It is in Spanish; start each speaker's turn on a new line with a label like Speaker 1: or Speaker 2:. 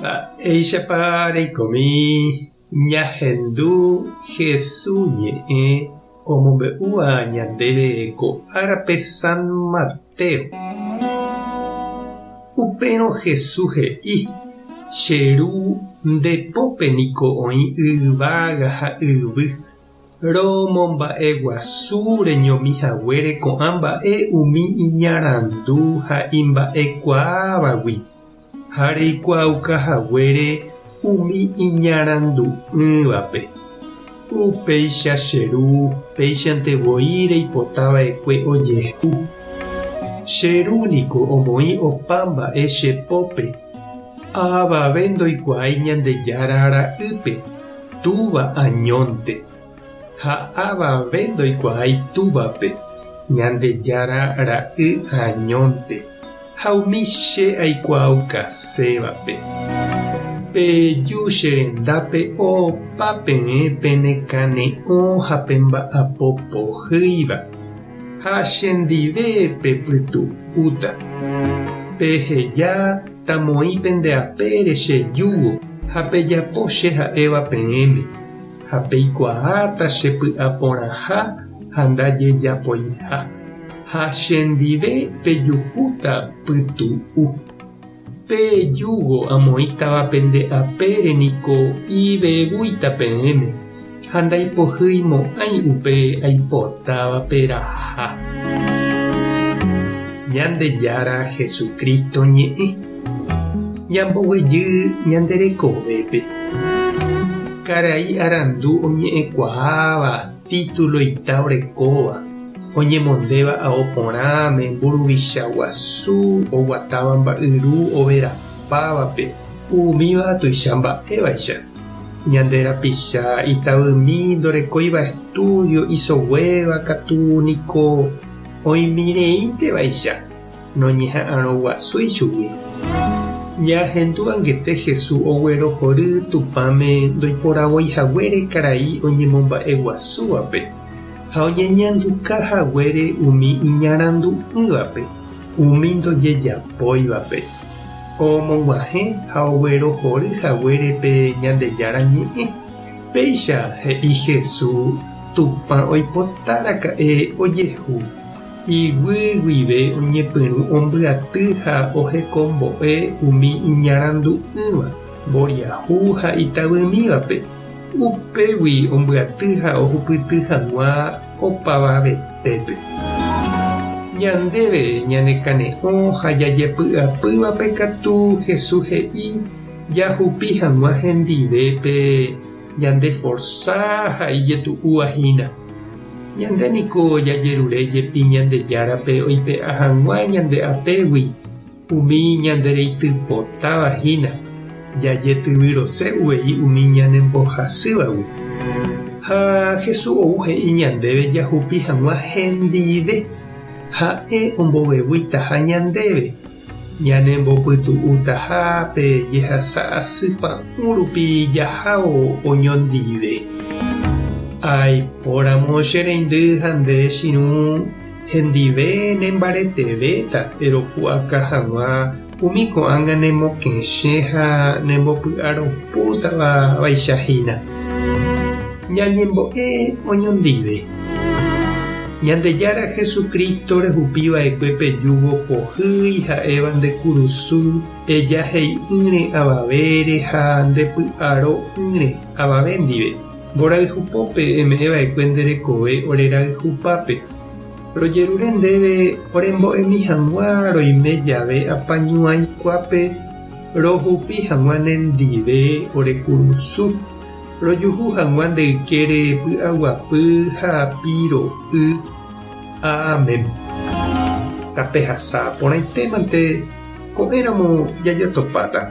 Speaker 1: Mba'éichapa reikomi ñahendu Jesús ñe'ẽ omombe'úva ñandéve ko árape San Mateo. Upérõ Jesús he'i: cheru ndepópeniko oĩ yvága ha yvy. Romomba'e guasu reñomihaguére ko'ã mba'e umi iñarandu ha imba'ekuaávagui, ha reikuaukahaguére umi iñarandu'ỹvape. Upéicha cheru péichantevoi reipotava'ekue ojehu. Cherúniko omoĩ opa mba'e chepópe. Avave ndoikuaái Ñandejára ra'ýpe, túva añónte. Ha avave ndoikuaái túvape, Ñandejára ra'y añónte. Ha umi che aikuaaukaisévape. Peju che rendápe opa peẽ penekane'õ ha pemba'apopohýiva. Ha chendive pepytu'úta. Peheja tamoĩ pendeapére che júgo ha pejapo che ha'éva peẽme. Ha peikuaáta che py'aporãha ha ndajejapoiha. Ha chendive pejuhúta pytu'u. Pejúgo amoĩ táva pende'apére niko ivevúita peẽme. Ha ndaipohýimo'ãi upe aipotávape raha. Ñandejára Jesucristo ñe'ẽ ñamboguejy ñanderekovépe. Karai arandu oñe'ẽkuaáva título itaorekóva, oñemondéva ao porãme mburuvicha guasu oguatáva mba'yru overapávape, umíva tuicha mba'évaicha. Ñande rapicha itavymi ndorekóiva estudio isoguéva katu niko oimireíntevaicha noñeha'ãrõ guasúi chugui. Ñahendu ãngete Jesús oguerohory tupãme ndoiporavoihaguére karai oñemomba'e guasúvape ha oñeñandukahaguére umi iñarandu'ỹvape, umi ndojejapóivape. Omog̃uahẽ ha oguerohoryhaguére pe Ñandejára ñe'ẽ. Péicha he'i Jesús Tupã oipotáraka'e ojehu. Yvy guive oñepyrũ ombyaty ha ohekombo'e umi iñarandu'ỹva, mboriahu ha itavymívape. Upégui ombyaty ha ohupyty hag̃ua opavavetépe. Ñandéve ñanekane'õ ha jajepy'apývape katu Jesús he'i jahupi hag̃ua hendivépe ñande forza ha ijetu'uahína. Ñandéniko jajerure jepi Ñandejárape oipe'a hag̃ua ñande'apégui umi ñandereitypotávahína, jajetyvyrose uvei umi ñanembohasývagui. Ha Jesús ou he'i ñandéve jahupi hag̃ua hendive, ha'e ombovevúitaha ñandéve, ñanembopytu'útahápe jehasa asypa'ũ rupi jahávo oñondive. Aipóramo che reindy ha nde chirũ hendive nembaretevéta eropu'aka hag̃ua umi ko'ág̃a nemokeche ha nembopy'aropútava vaicháhína. Ñañembo'e oñondive. Ñandejára Jesucristo rehupiva'ekue pejúvo pohýi ha'éva nde kurusu ejahei'ỹre avavére ha ndepy'aro'ỹre avave ndive. Mborayhupópe eme'ẽva'ekue nderekove orerayhupápe. Rojerure ndéve orembo'emi hag̃ua roime jave apañuãikuápe rohupi hag̃ua nendive orekurusu. Rojuhu hag̃ua ndeykére py'aguapy ha piro'y. Amén. Tapehasa porãitémante ko'ẽramo jajotopáta.